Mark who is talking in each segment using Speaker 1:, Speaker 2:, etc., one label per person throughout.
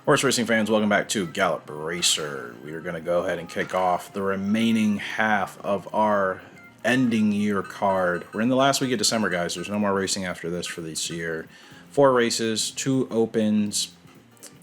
Speaker 1: Horse racing fans, welcome back to Gallop Racer. We are going to go ahead and kick off the remaining half of our ending year card. We're in the last week of December, guys. There's no more racing after this for this year. 4 races, 2 opens,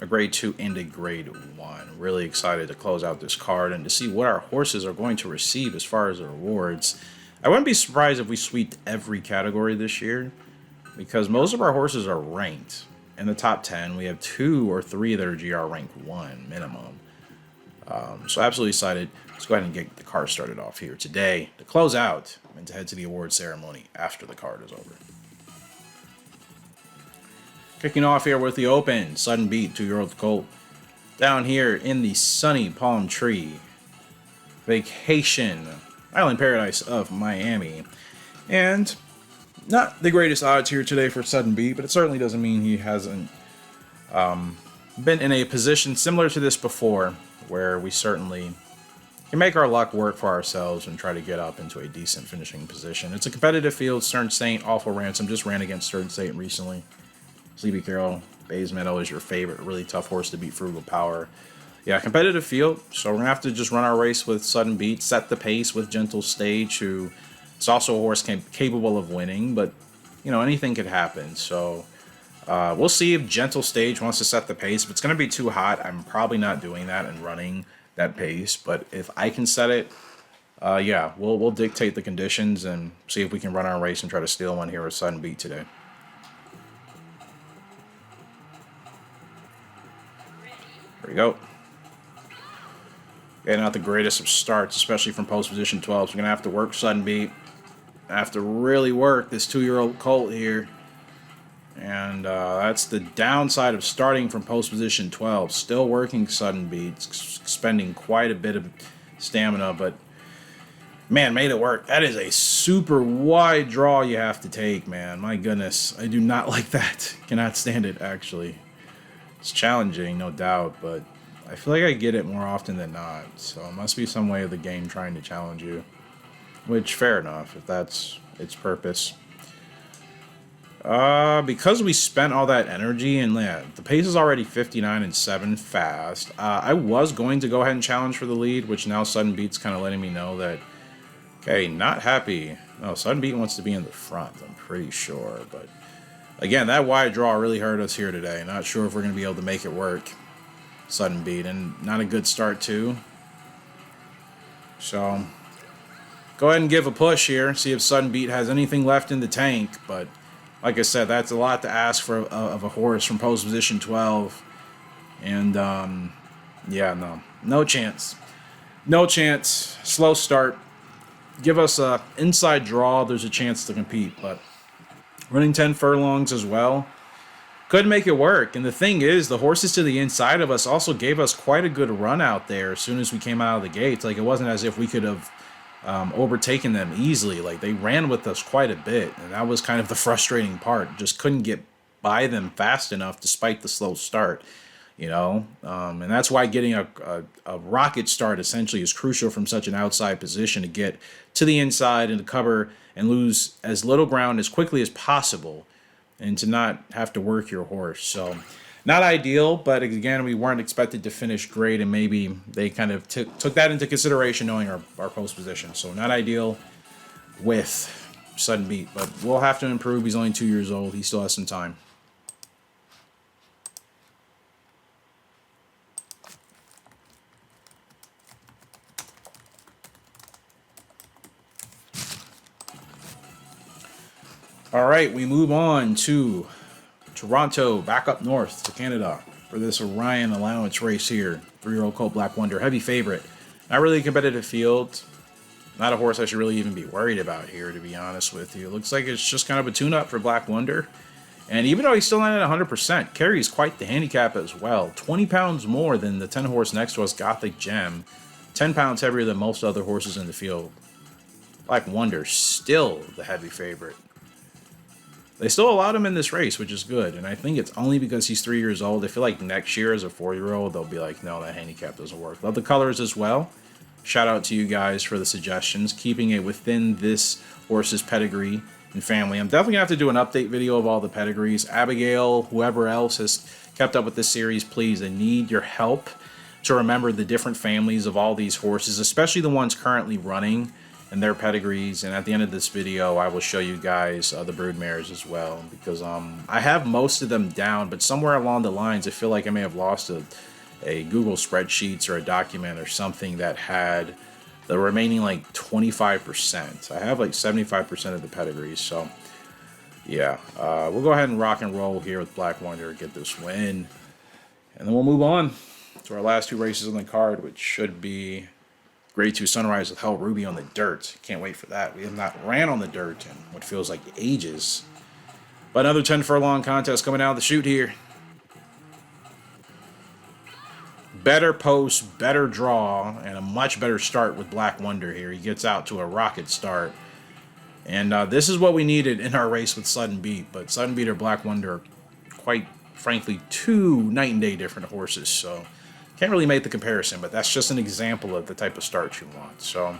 Speaker 1: a grade 2 and a grade 1. Really excited to close out this card and to see what our horses are going to receive as far as the rewards. I wouldn't be surprised if we sweeped every category this year, because most of our horses are ranked in the top 10. We have 2 or 3 that are GR rank 1 minimum. So absolutely excited. Let's go ahead and get the card started off here today to close out and to head to the award ceremony after the card is over. Kicking off here with the open, Sudden Beat, 2-year-old colt. Down here in the sunny Palm Tree Vacation Island Paradise of Miami. And not the greatest odds here today for Sudden Beat, but it certainly doesn't mean he hasn't been in a position similar to this before, where we certainly can make our luck work for ourselves and try to get up into a decent finishing position. It's a competitive field. Stern Saint, Awful Ransom, just ran against Stern Saint recently. Sleepy Carroll, Bays Meadow is your favorite. Really tough horse to beat Frugal Power. Yeah, competitive field, so we're going to have to just run our race with Sudden Beat, set the pace with Gentle Stage, who it's also a horse capable of winning, but, you know, anything could happen. So we'll see if Gentle Stage wants to set the pace. If it's going to be too hot, I'm probably not doing that and running that pace. But if I can set it, yeah, we'll dictate the conditions and see if we can run our race and try to steal one here with Sudden Beat today. There we go. Okay, not the greatest of starts, especially from post position 12. So we're going to have to work Sudden Beat. I have to really work this 2-year-old colt here. And that's the downside of starting from post position 12. Still working Sudden Beat, spending quite a bit of stamina, but man, made it work. That is a super wide draw you have to take, man. My goodness, I do not like that. Cannot stand it, actually. It's challenging, no doubt, but I feel like I get it more often than not. So it must be some way of the game trying to challenge you. Which, fair enough, if that's its purpose. Because we spent all that energy, and yeah, the pace is already 59 and 7 fast. I was going to go ahead and challenge for the lead, which now Sudden Beat's kind of letting me know that, okay, not happy. No, Sudden Beat wants to be in the front, I'm pretty sure. But again, that wide draw really hurt us here today. Not sure if we're going to be able to make it work. Sudden Beat, and not a good start too. So go ahead and give a push here, see if Sudden Beat has anything left in the tank. But like I said, that's a lot to ask for of a horse from post position 12. And yeah, no chance. No chance. Slow start. Give us a inside draw, there's a chance to compete. But running 10 furlongs as well could make it work. And the thing is, the horses to the inside of us also gave us quite a good run out there as soon as we came out of the gates. Like, it wasn't as if we could have overtaken them easily. Like, they ran with us quite a bit, and that was kind of the frustrating part. Just couldn't get by them fast enough despite the slow start, you know. And that's why getting a rocket start essentially is crucial from such an outside position, to get to the inside and to cover and lose as little ground as quickly as possible, and to not have to work your horse. So not ideal, but again, we weren't expected to finish great, and maybe they kind of took that into consideration knowing our post position. So not ideal with Sudden Beat, but we'll have to improve. He's only 2 years old. He still has some time. All right, we move on to Toronto, back up north to Canada for this Orion allowance race here. 3-year-old colt Black Wonder, heavy favorite. Not really a competitive field. Not a horse I should really even be worried about here, to be honest with you. Looks like it's just kind of a tune-up for Black Wonder. And even though he's still not at 100%, carries quite the handicap as well. 20 pounds more than the 10 horse next to us, Gothic Gem. 10 pounds heavier than most other horses in the field. Black Wonder, still the heavy favorite. They still allowed him in this race, which is good. And I think it's only because he's 3 years old. I feel like next year as a 4-year-old, they'll be like, no, that handicap doesn't work. Love the colors as well. Shout out to you guys for the suggestions. Keeping it within this horse's pedigree and family. I'm definitely going to have to do an update video of all the pedigrees. Abigail, whoever else has kept up with this series, please, I need your help to remember the different families of all these horses, especially the ones currently running and their pedigrees. And at the end of this video, I will show you guys the broodmares as well, because I have most of them down, but somewhere along the lines, I feel like I may have lost a Google spreadsheets or a document or something that had the remaining like 25%. I have like 75% of the pedigrees, so yeah, we'll go ahead and rock and roll here with Black Wonder, get this win, and then we'll move on to our last 2 races on the card, which should be Grade 2 Sunrise with Hell Ruby on the dirt. Can't wait for that. We have not ran on the dirt in what feels like ages. But another 10 furlong contest coming out of the chute here. Better post, better draw, and a much better start with Black Wonder here. He gets out to a rocket start. And this is what we needed in our race with Sudden Beat. But Sudden Beat or Black Wonder are quite frankly 2 night and day different horses. So can't really make the comparison, but that's just an example of the type of start you want. So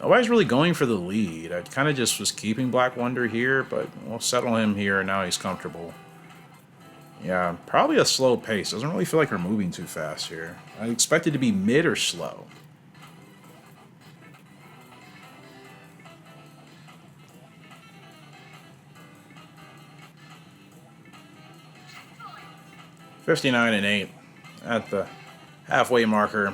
Speaker 1: nobody's really going for the lead. I kind of just was keeping Black Wonder here, but we'll settle him here, and now he's comfortable. Yeah, probably a slow pace. Doesn't really feel like we're moving too fast here. I expect it to be mid or slow. $59.08 at the halfway marker.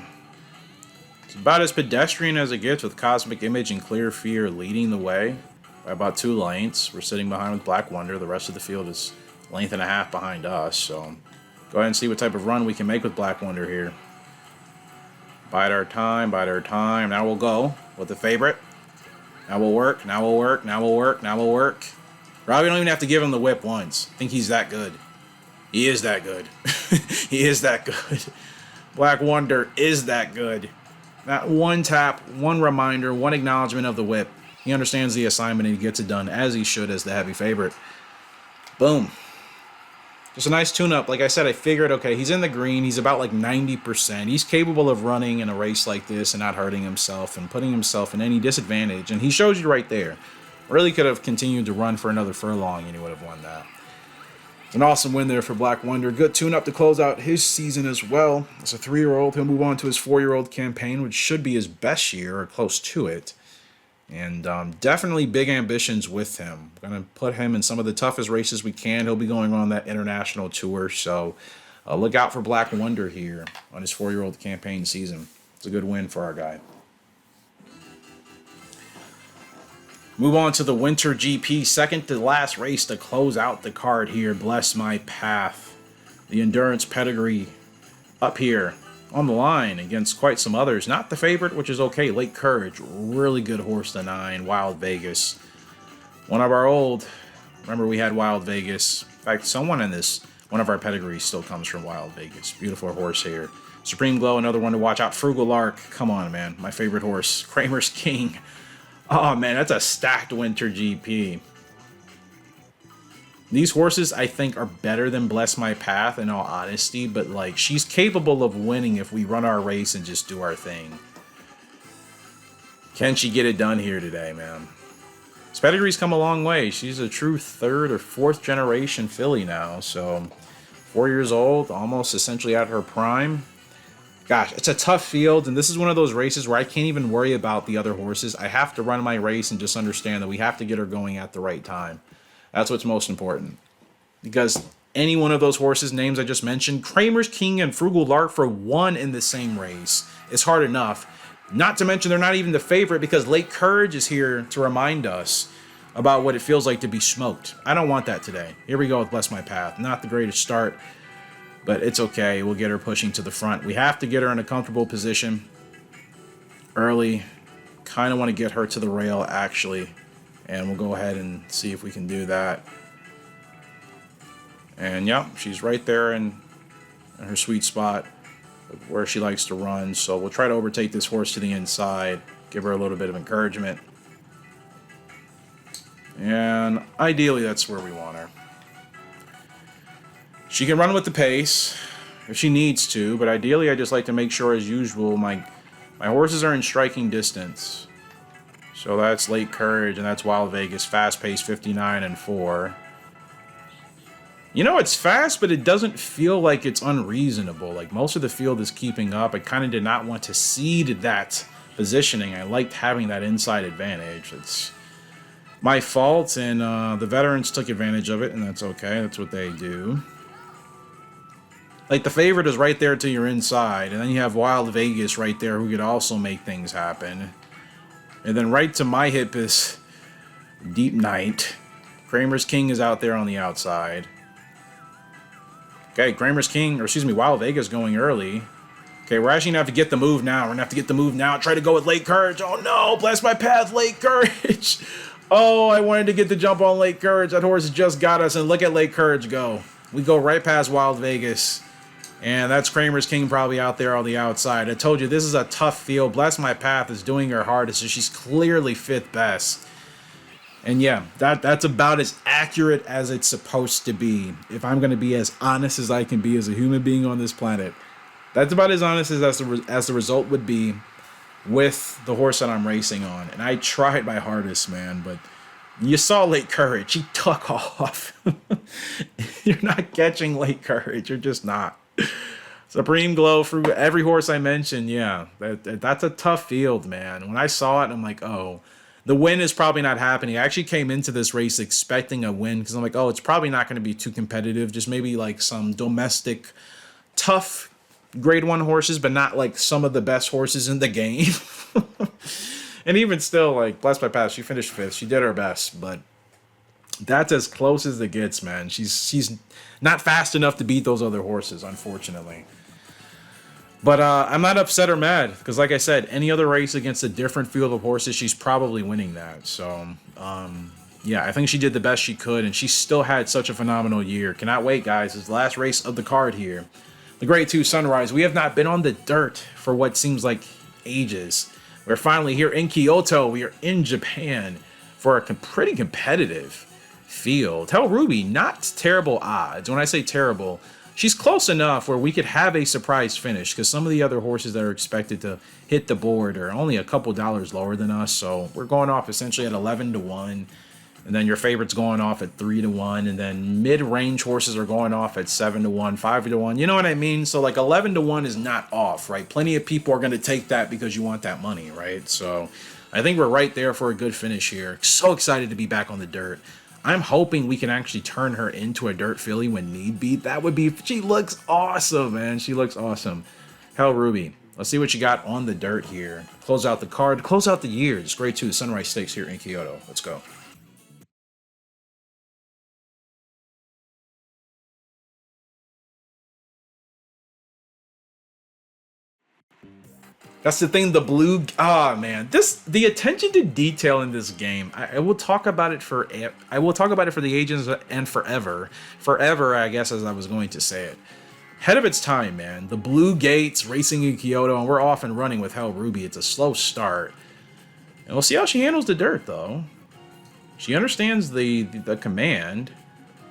Speaker 1: It's about as pedestrian as it gets, with Cosmic Image and Clear Fear leading the way by about 2 lengths. We're sitting behind with Black Wonder. The rest of the field is a length and a half behind us. So go ahead and see what type of run we can make with Black Wonder here. Bide our time, bide our time. Now we'll go with the favorite. Now we'll work, now we'll work, now we'll work, now we'll work. Probably don't even have to give him the whip once. I think he's that good. He is that good. He is that good. Black Wonder is that good. That one tap, one reminder, one acknowledgement of the whip. He understands the assignment and he gets it done as he should as the heavy favorite. Boom. Just a nice tune-up. Like I said, I figured, okay, he's in the green. He's about like 90%. He's capable of running in a race like this and not hurting himself and putting himself in any disadvantage. And he shows you right there. Really could have continued to run for another furlong and he would have won that. An awesome win there for Black Wonder. Good tune-up to close out his season as well. As a 3-year-old, he'll move on to his 4-year-old campaign, which should be his best year or close to it. And definitely big ambitions with him. We're going to put him in some of the toughest races we can. He'll be going on that international tour. So look out for Black Wonder here on his 4-year-old campaign season. It's a good win for our guy. Move on to the Winter GP, second to last race to close out the card here. Bless My Path. The endurance pedigree up here on the line against quite some others. Not the favorite, which is okay. Lake Courage, really good horse to 9. Wild Vegas. One of our old, remember we had Wild Vegas. In fact, someone in this, one of our pedigrees still comes from Wild Vegas. Beautiful horse here. Supreme Glow, another one to watch out. Frugal Lark, come on, man. My favorite horse. Kramer's King. Oh, man, that's a stacked Winter GP. These horses, I think, are better than Bless My Path, in all honesty. But, like, she's capable of winning if we run our race and just do our thing. Can she get it done here today, man? This pedigree's come a long way. She's a true 3rd or 4th generation filly now. So, 4 years old, almost essentially at her prime. Gosh, it's a tough field, and this is one of those races where I can't even worry about the other horses. I have to run my race and just understand that we have to get her going at the right time. That's what's most important. Because any one of those horses' names I just mentioned, Kramer's King and Frugal Lark for 1 in the same race is hard enough. Not to mention they're not even the favorite because Lake Courage is here to remind us about what it feels like to be smoked. I don't want that today. Here we go with Bless My Path. Not the greatest start. But it's okay. We'll get her pushing to the front. We have to get her in a comfortable position early. Kind of want to get her to the rail, actually. And we'll go ahead and see if we can do that. And, yeah, she's right there in her sweet spot where she likes to run. So we'll try to overtake this horse to the inside. Give her a little bit of encouragement. And ideally, that's where we want her. She can run with the pace if she needs to, but ideally I just like to make sure, as usual, my horses are in striking distance. So that's Lake Courage and that's Wild Vegas, fast pace 59 and 4. You know, it's fast, but it doesn't feel like it's unreasonable. Like most of the field is keeping up. I kind of did not want to cede that positioning. I liked having that inside advantage. It's my fault, and the veterans took advantage of it, and that's okay. That's what they do. Like, the favorite is right there to your inside, and then you have Wild Vegas right there who could also make things happen. And then right to my hip is Deep Night. Kramer's King is out there on the outside. Okay, Kramer's King, or excuse me, Wild Vegas going early. Okay, we're actually going to have to get the move now. We're going to have to get the move now. Try to go with Lake Courage. Oh, no. Bless my path, Lake Courage. Oh, I wanted to get the jump on Lake Courage. That horse just got us, and look at Lake Courage go. We go right past Wild Vegas. And that's Kramer's King probably out there on the outside. I told you, this is a tough field. Bless my path is doing her hardest, so she's clearly fifth best. And yeah, that's about as accurate as it's supposed to be. If I'm going to be as honest as I can be as a human being on this planet, that's about as honest as the result would be with the horse that I'm racing on. And I tried my hardest, man, but you saw Lake Courage. He took off. You're not catching Lake Courage. You're just not. Supreme Glow through every horse I mentioned. Yeah, that's a tough field, man. When I saw it, I'm like, oh, the win is probably not happening. I actually came into this race expecting a win because I'm like, oh, it's probably not going to be too competitive. Just maybe like some domestic, tough grade 1 horses, but not like some of the best horses in the game. And even still, like, bless my path, she finished 5th. She did her best, but that's as close as it gets, man. She's not fast enough to beat those other horses, unfortunately. But I'm not upset or mad because, like I said, any other race against a different field of horses, she's probably winning that. So, yeah, I think she did the best she could, and she still had such a phenomenal year. Cannot wait, guys. It's the last race of the card here. The Grade 2 Sunrise. We have not been on the dirt for what seems like ages. We're finally here in Kyoto. We are in Japan for a pretty competitive field. Hell Ruby, not terrible odds. When I say terrible, she's close enough where we could have a surprise finish because some of the other horses that are expected to hit the board are only a couple dollars lower than us. So we're going off essentially at 11-1. And then your favorites going off at 3-1. And then mid-range horses are going off at 7-1, 5-1. You know what I mean? So like 11-1 is not off, right? Plenty of people are going to take that because you want that money, right? So I think we're right there for a good finish here. So excited to be back on the dirt. I'm hoping we can actually turn her into a dirt filly when need be. That would be, she looks awesome, man. She looks awesome. Hell Ruby. Let's see what you got on the dirt here. Close out the card, close out the year. It's Grade 2, the Sunrise Stakes here in Kyoto. Let's go. That's the thing, the blue, man, the attention to detail in this game. I will talk about it for the ages and forever, I guess, as I was going to say it. Head of its time, man. The blue gates racing in Kyoto, and we're off and running with Hell Ruby. It's a slow start, and we'll see how she handles the dirt, though. She understands the command.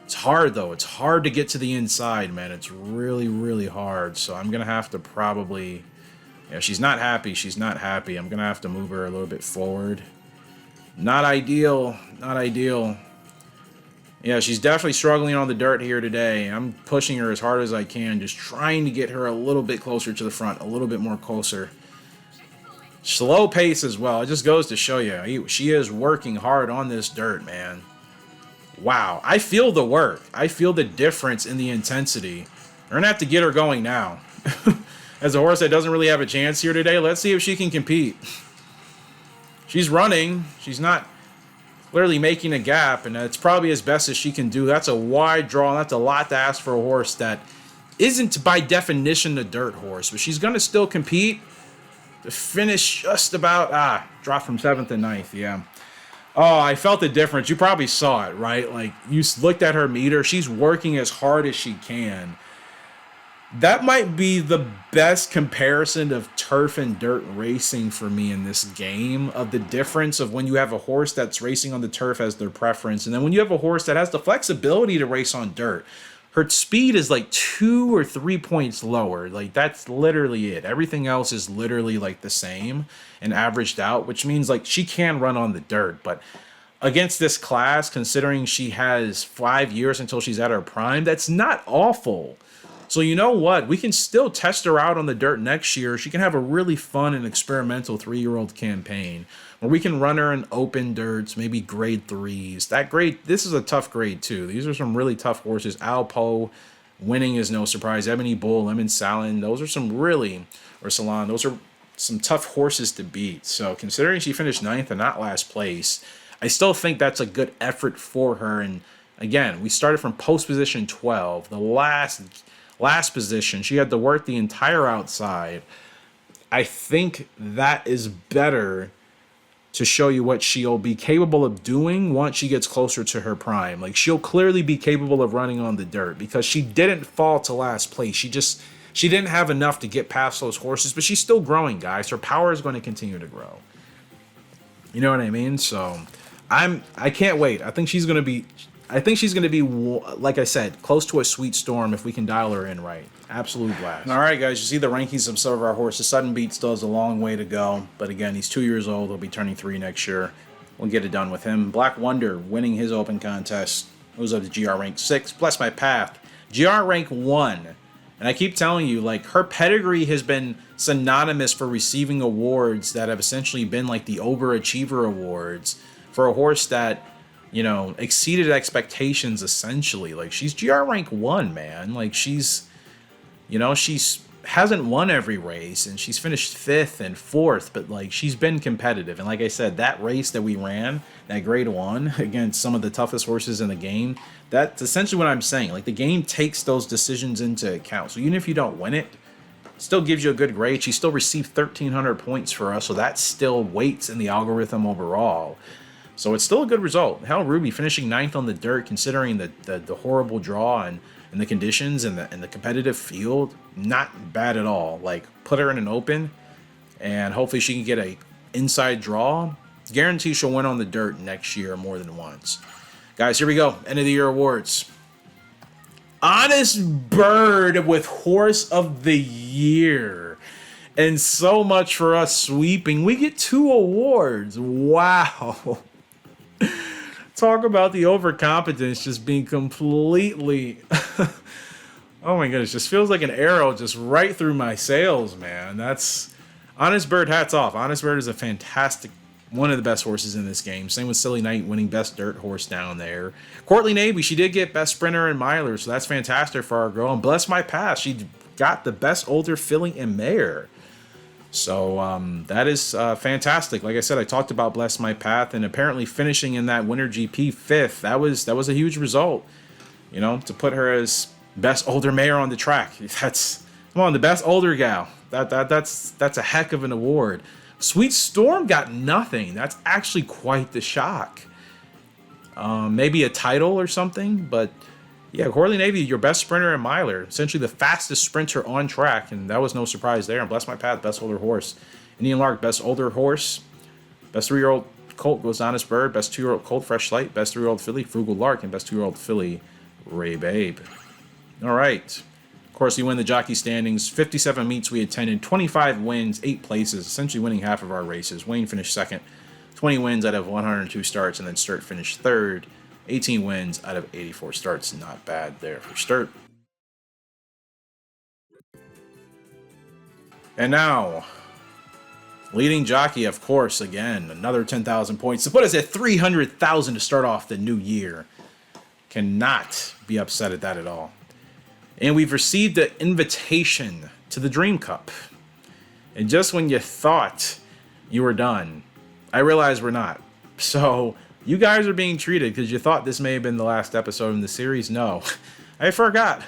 Speaker 1: It's hard, though. It's hard to get to the inside, man. It's really, really hard. So I'm gonna have to probably. Yeah, she's not happy. She's not happy. I'm going to have to move her a little bit forward. Not ideal. Not ideal. Yeah, she's definitely struggling on the dirt here today. I'm pushing her as hard as I can, just trying to get her a little bit closer to the front, a little bit more closer. Slow pace as well. It just goes to show you, she is working hard on this dirt, man. Wow. I feel the work. I feel the difference in the intensity. We're going to have to get her going now. As a horse that doesn't really have a chance here today, let's see if she can compete. She's running. She's not clearly making a gap, and it's probably as best as she can do. That's a wide draw. That's a lot to ask for a horse that isn't by definition a dirt horse, but she's going to still compete to finish just about, drop from 7th to 9th, yeah. Oh, I felt the difference. You probably saw it, right? Like, you looked at her meter. She's working as hard as she can. That might be the best comparison of turf and dirt racing for me in this game, of the difference of when you have a horse that's racing on the turf as their preference, and then when you have a horse that has the flexibility to race on dirt. Her speed is like 2 or 3 points lower. Like, that's literally it. Everything else is literally like the same and averaged out, which means like she can run on the dirt, but against this class, considering she has 5 years until she's at her prime, that's not awful. So you know what? We can still test her out on the dirt next year. She can have a really fun and experimental 3-year-old campaign where we can run her in open dirts, maybe grade 3s. This is a tough grade too. These are some really tough horses. Alpo winning is no surprise. Ebony Bull, Lemon Salon, those are Salon, those are some tough horses to beat. So considering she finished 9th and not last place, I still think that's a good effort for her. And again, we started from post position 12, the last position. She had to work the entire outside. I think that is better to show you what she'll be capable of doing once she gets closer to her prime. Like, she'll clearly be capable of running on the dirt because she didn't fall to last place. She didn't have enough to get past those horses, but she's still growing, guys. Her power is going to continue to grow. You know what I mean? So I can't wait. I think she's going to be, like I said, close to a sweet storm if we can dial her in right. Absolute blast. All right, guys, you see the rankings of some of our horses. Sudden Beat still has a long way to go. But again, he's 2 years old. He'll be turning 3 next year. We'll get it done with him. Black Wonder winning his open contest. Moves up to GR rank 6. Bless My Path. GR rank 1. And I keep telling you, like, her pedigree has been synonymous for receiving awards that have essentially been like the Overachiever Awards for a horse that, you know, exceeded expectations essentially. Like, she's GR rank 1, man. Like, she's hasn't won every race, and she's finished 5th and 4th, but like, she's been competitive. And like I said, that race that we ran, that grade 1 against some of the toughest horses in the game, that's essentially what I'm saying. Like, the game takes those decisions into account. So even if you don't win it, still gives you a good grade. She still received 1,300 points for us, so that still weights in the algorithm overall. So it's still a good result. Hell, Ruby finishing 9th on the dirt, considering the horrible draw and the conditions and the competitive field, not bad at all. Like, put her in an open, and hopefully she can get a inside draw. Guarantee she'll win on the dirt next year more than once. Guys, here we go. End of the year awards. Honest Bird with Horse of the Year. And so much for us sweeping. We get 2 awards. Wow. Talk about the overconfidence just being completely... oh my goodness, just feels like an arrow just right through my sails, man. That's... Honest Bird, hats off. Honest Bird is a fantastic... one of the best horses in this game. Same with Silly Knight winning best dirt horse down there. Courtly Navy, she did get best sprinter and miler, so that's fantastic for our girl. And Bless My Path, she got the best older filly and mare. So that is fantastic. Like I said, I talked about Bless My Path, and apparently finishing in that Winter GP 5th, that was a huge result. You know, to put her as best older mare on the track. That's, come on, the best older gal. That's a heck of an award. Sweet Storm got nothing. That's actually quite the shock. Maybe a title or something, but yeah, Courtly Navy, your best sprinter and miler, essentially the fastest sprinter on track, and that was no surprise there. And Bless My Path, best older horse. Indian Lark, best older horse. Best 3-year-old colt goes Honest Bird. Best 2-year-old colt, Fresh Light. Best 3-year-old filly, Frugal Lark. And best 2-year-old filly, Ray Babe. All right. Of course, you win the jockey standings. 57 meets we attended. 25 wins, 8 places, essentially winning half of our races. Wayne finished 2nd. 20 wins out of 102 starts, and then Sturt finished 3rd. 18 wins out of 84 starts. Not bad there for Sturt. And now, leading jockey, of course, again, another 10,000 points to put us at 300,000 to start off the new year. Cannot be upset at that at all. And we've received an invitation to the Dream Cup. And just when you thought you were done, I realize we're not. So you guys are being treated because you thought this may have been the last episode in the series. No, I forgot.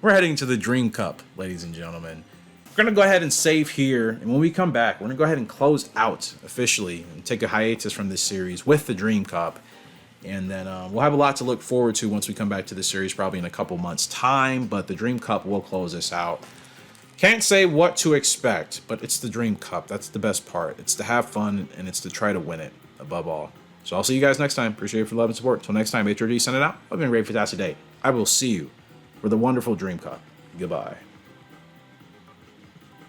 Speaker 1: We're heading to the Dream Cup, ladies and gentlemen. We're going to go ahead and save here. And when we come back, we're going to go ahead and close out officially and take a hiatus from this series with the Dream Cup. And then we'll have a lot to look forward to once we come back to the series, probably in a couple months' time. But the Dream Cup will close us out. Can't say what to expect, but it's the Dream Cup. That's the best part. It's to have fun, and it's to try to win it, above all. So I'll see you guys next time. Appreciate it for love and support. Until next time, HRD, send it out. Hope you have a great, fantastic day. I will see you for the wonderful Dream Cup. Goodbye.